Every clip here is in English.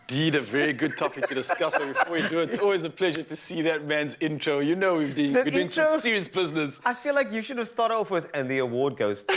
indeed a very good topic to discuss. But before we do, it's always a pleasure to see that man's intro. You know we're doing some serious business. I feel like you should have started off with, and the award goes to.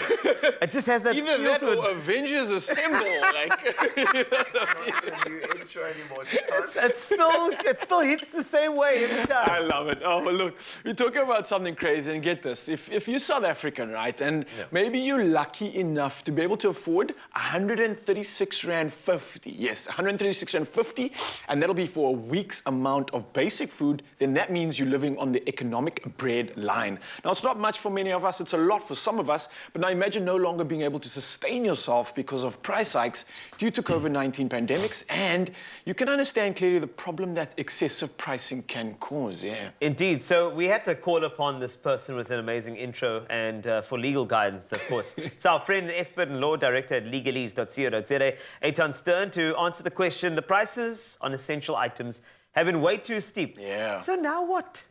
It just has that Either feel that to it. or Avengers Assemble. Like, you know what I mean? Not a new intro anymore. It still hits the same way every time. I love it. Oh, well, look, we're talking about something crazy, and get this. If you're South African, right, and maybe you're lucky enough to be able to afford 136 Rand 50. Yes, 136 Rand 50, and that'll be for a week's amount of basic food, then that means you're living on the economic bread line. Now, it's not much for many of us. It's a lot for some of us, but now imagine no longer being able to sustain yourself because of price hikes due to COVID-19 pandemics, and you can understand clearly the problem that excessive pricing can cause, yeah. Indeed. So we had to call upon this person with an amazing intro and for legal guidance, of course. It's our friend and expert in law, director at legalese.co.za, Eitan Stern, to answer the question, the prices on essential items have been way too steep. Yeah. So now what?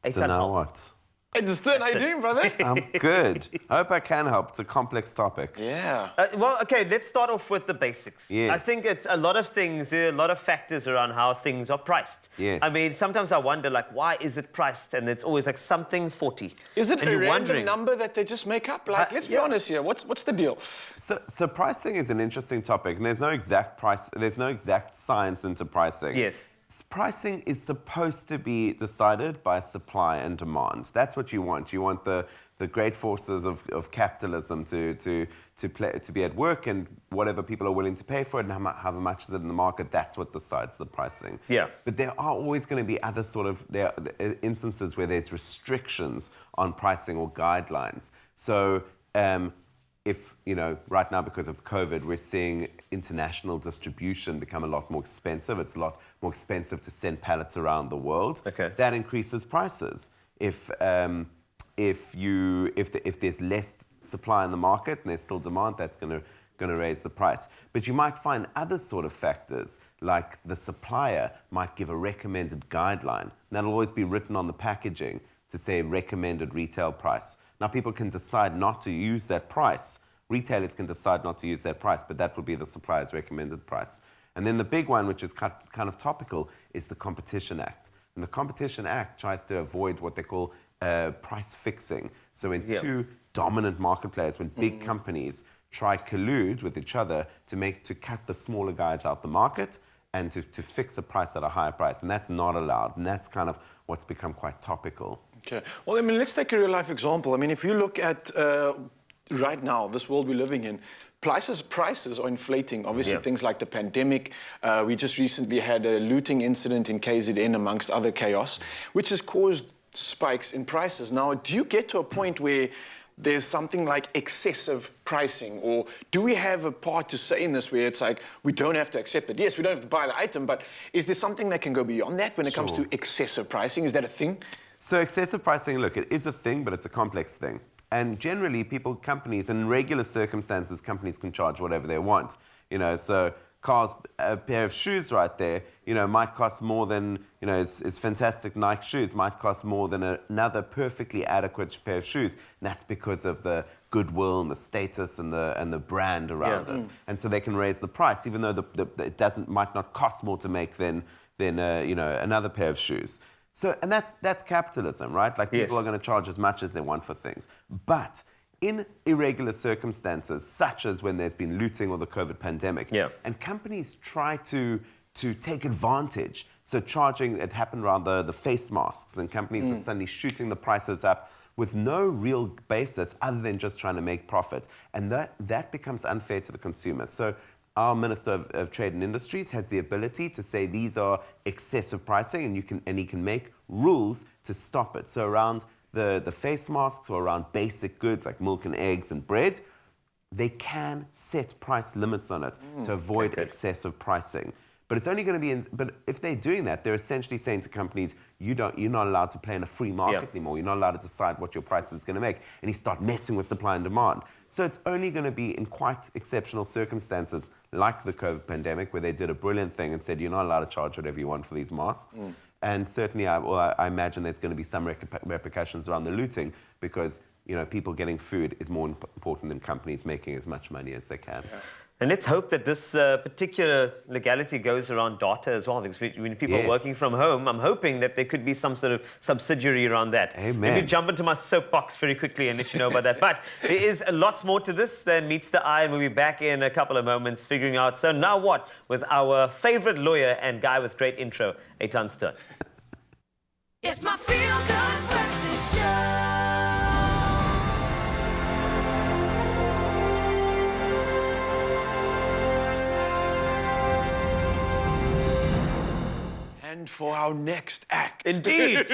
So now what? Eitan Stern, how you doing, brother? I'm good. I hope I can help. It's a complex topic. Yeah. Well, okay, let's start off with the basics. Yes. I think it's a lot of things, there are a lot of factors around how things are priced. Yes. I mean, sometimes I wonder, like, why is it priced? And it's always like something 40. Is it and a you're random wondering, number that they just make up? Like, let's be honest here. What's the deal? So pricing is an interesting topic, and there's no exact price. There's no exact science into pricing. Yes. Pricing is supposed to be decided by supply and demand. That's what you want. You want the great forces of capitalism to be at work, and whatever people are willing to pay for it and how much is it in the market, that's what decides the pricing. Yeah. But there are always going to be other instances where there's restrictions on pricing or guidelines. So if, you know, right now because of COVID, we're seeing international distribution become a lot more expensive. It's a lot more expensive to send pallets around the world. Okay. That increases prices. If there's less supply in the market and there's still demand, that's going to raise the price. But you might find other sort of factors, like the supplier might give a recommended guideline. And that'll always be written on the packaging to say recommended retail price. Now, people can decide not to use that price. Retailers can decide not to use that price, but that will be the supplier's recommended price. And then the big one, which is kind of topical, is the Competition Act. And the Competition Act tries to avoid what they call price fixing. So when two dominant market players, when big companies try collude with each other to cut the smaller guys out the market and to fix a price at a higher price. And that's not allowed. And that's kind of what's become quite topical. Okay. Well, I mean, let's take a real-life example. I mean, if you look at right now, this world we're living in, prices are inflating. Obviously, things like the pandemic. We just recently had a looting incident in KZN, amongst other chaos, which has caused spikes in prices. Now, do you get to a point where there's something like excessive pricing, or do we have a part to say in this where it's like we don't have to accept it? Yes, we don't have to buy the item, but is there something that can go beyond that when it comes to excessive pricing? Is that a thing? So excessive pricing, look, it is a thing, but it's a complex thing. And generally, companies, in regular circumstances, companies can charge whatever they want. You know, so a pair of shoes right there, you know, might cost more than, you know, it's fantastic Nike shoes, might cost more than another perfectly adequate pair of shoes. And that's because of the goodwill and the status and the brand around it. And so they can raise the price, even though it might not cost more to make than you know, another pair of shoes. So, and that's capitalism, right? Like, people are going to charge as much as they want for things. But in irregular circumstances, such as when there's been looting or the COVID pandemic, and companies try to take advantage. So it happened around the face masks, and companies were suddenly shooting the prices up with no real basis other than just trying to make profit. And that becomes unfair to the consumer. So our Minister of Trade and Industries has the ability to say these are excessive pricing, and he can make rules to stop it. So around the face masks or around basic goods like milk and eggs and bread, they can set price limits on it to avoid excessive pricing. But it's only going to be but if they're doing that, they're essentially saying to companies, you're not allowed to play in a free market anymore. You're not allowed to decide what your price is going to make. And you start messing with supply and demand. So it's only going to be in quite exceptional circumstances, like the COVID pandemic, where they did a brilliant thing and said, you're not allowed to charge whatever you want for these masks. And certainly, I imagine there's going to be some repercussions around the looting, because, you know, people getting food is more important than companies making as much money as they can. And let's hope that this particular legality goes around data as well, because when people are working from home, I'm hoping that there could be some sort of subsidiary around that. Amen. Let me jump into my soapbox very quickly and let you know about that. But there is lots more to this than meets the eye, and we'll be back in a couple of moments figuring out. So now what? With our favorite lawyer and guy with great intro, Eitan Stern. It's my feel-good breakfast show. And for our next act. Indeed.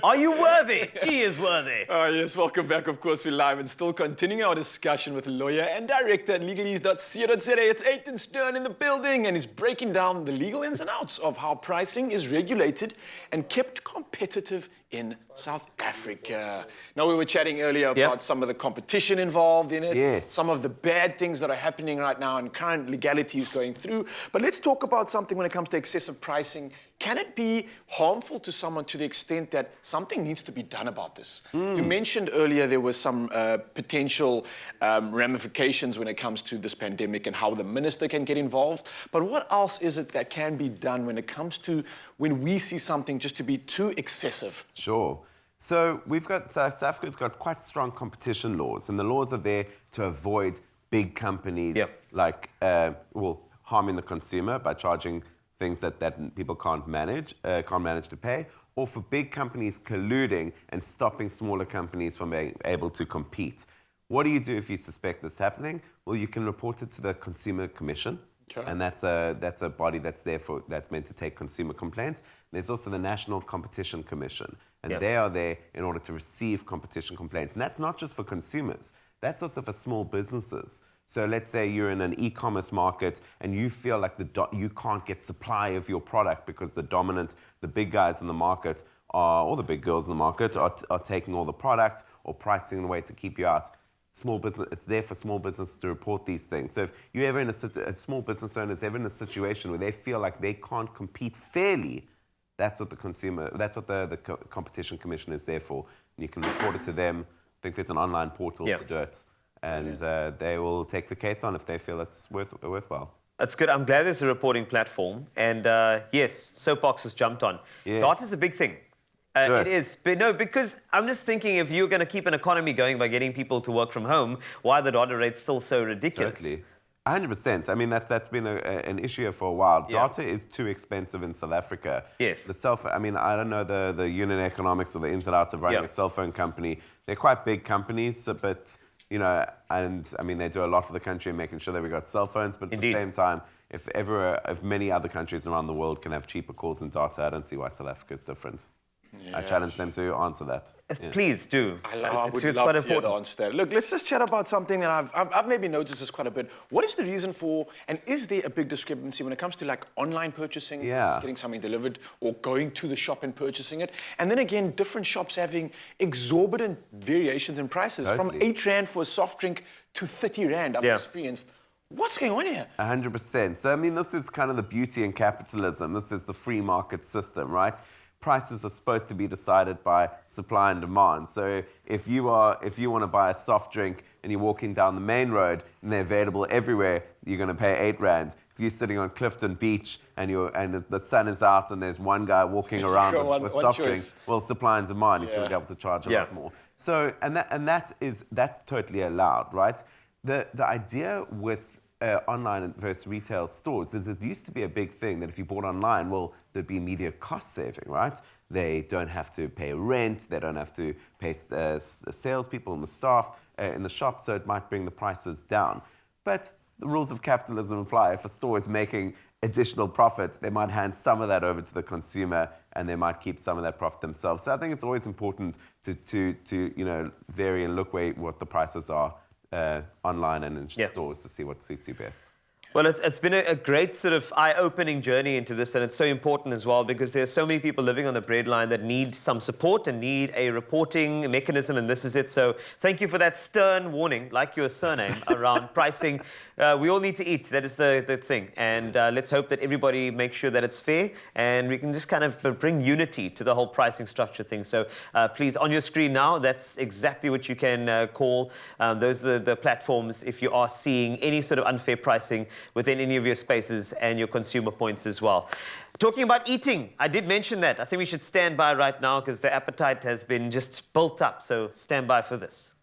Are you worthy? He is worthy. Yes, welcome back. Of course, we're live and still continuing our discussion with lawyer and director at Legalese.co.za. It's Eitan Stern in the building, and he's breaking down the legal ins and outs of how pricing is regulated and kept competitive in South Africa. Now, we were chatting earlier about some of the competition involved in it, Yes. some of the bad things that are happening right now and current legalities going through. But let's talk about something when it comes to excessive pricing. Can it be harmful to someone to the extent that something needs to be done about this? You mentioned earlier there was some potential ramifications when it comes to this pandemic and how the minister can get involved. But what else is it that can be done when it comes to when we see something just to be too excessive? Sure. So we've got, South Africa's got quite strong competition laws, and the laws are there to avoid big companies like, harming the consumer by charging things that people can't manage to pay, or for big companies colluding and stopping smaller companies from being able to compete. What do you do if you suspect this happening? Well, you can report it to the Consumer Commission. Okay. And that's a body that's meant to take consumer complaints. There's also the National Competition Commission, and they are there in order to receive competition complaints. And that's not just for consumers, that's also for small businesses. So let's say you're in an e-commerce market and you feel like you can't get supply of your product because the big guys in the market or the big girls in the market are taking all the product or pricing in a way to keep you out. Small business, it's there for small business to report these things. So if you're ever in a small business owner is ever in a situation where they feel like they can't compete fairly, that's what the Competition Commission is there for. And you can report it to them. I think there's an online portal to do it. And they will take the case on if they feel it's worthwhile. That's good. I'm glad there's a reporting platform. And yes, soapbox has jumped on. Yes. Data's a big thing. It is. But no, because I'm just thinking if you're going to keep an economy going by getting people to work from home, why are the data rates still so ridiculous? Totally. 100%. I mean, that's been an issue here for a while. Data is too expensive in South Africa. Yes. I mean, I don't know the unit economics or the ins and outs of running a cell phone company. They're quite big companies, but, you know, and I mean, they do a lot for the country and making sure that we got cell phones. But at the same time, if many other countries around the world can have cheaper calls and data, I don't see why South Africa is different. I challenge them to answer that. Please do. I would it's love quite to hear the important. answer to that. Look, let's just chat about something that I've maybe noticed this quite a bit. What is the reason for, and is there a big discrepancy when it comes to like online purchasing versus getting something delivered or going to the shop and purchasing it? And then again, different shops having exorbitant variations in prices. From 8 Rand for a soft drink to 30 Rand, I've experienced. What's going on here? 100%. So, I mean, this is kind of the beauty in capitalism. This is the free market system, right? Prices are supposed to be decided by supply and demand. So if you want to buy a soft drink and you're walking down the main road and they're available everywhere, you're going to pay 8 Rand. If you're sitting on Clifton Beach and the sun is out and there's one guy walking around with soft drinks, well, supply and demand, he's going to be able to charge a lot more. So that's totally allowed, right? The idea with online versus retail stores is it used to be a big thing that if you bought online, well, there'd be immediate cost saving, right? They don't have to pay rent, they don't have to pay salespeople and the staff in the shop, so it might bring the prices down. But the rules of capitalism apply. If a store is making additional profit, they might hand some of that over to the consumer and they might keep some of that profit themselves. So I think it's always important to vary and look what the prices are online and in stores to see what suits you best. Well, it's been a great sort of eye-opening journey into this, and it's so important as well because there's so many people living on the breadline that need some support and need a reporting mechanism, and this is it. So thank you for that stern warning, like your surname, around pricing. We all need to eat. That is the thing. And let's hope that everybody makes sure that it's fair and we can just kind of bring unity to the whole pricing structure thing. So please, on your screen now, that's exactly what you can call. Those are the platforms if you are seeing any sort of unfair pricing within any of your spaces and your consumer points as well. Talking about eating, I did mention that. I think we should stand by right now because the appetite has been just built up. So stand by for this.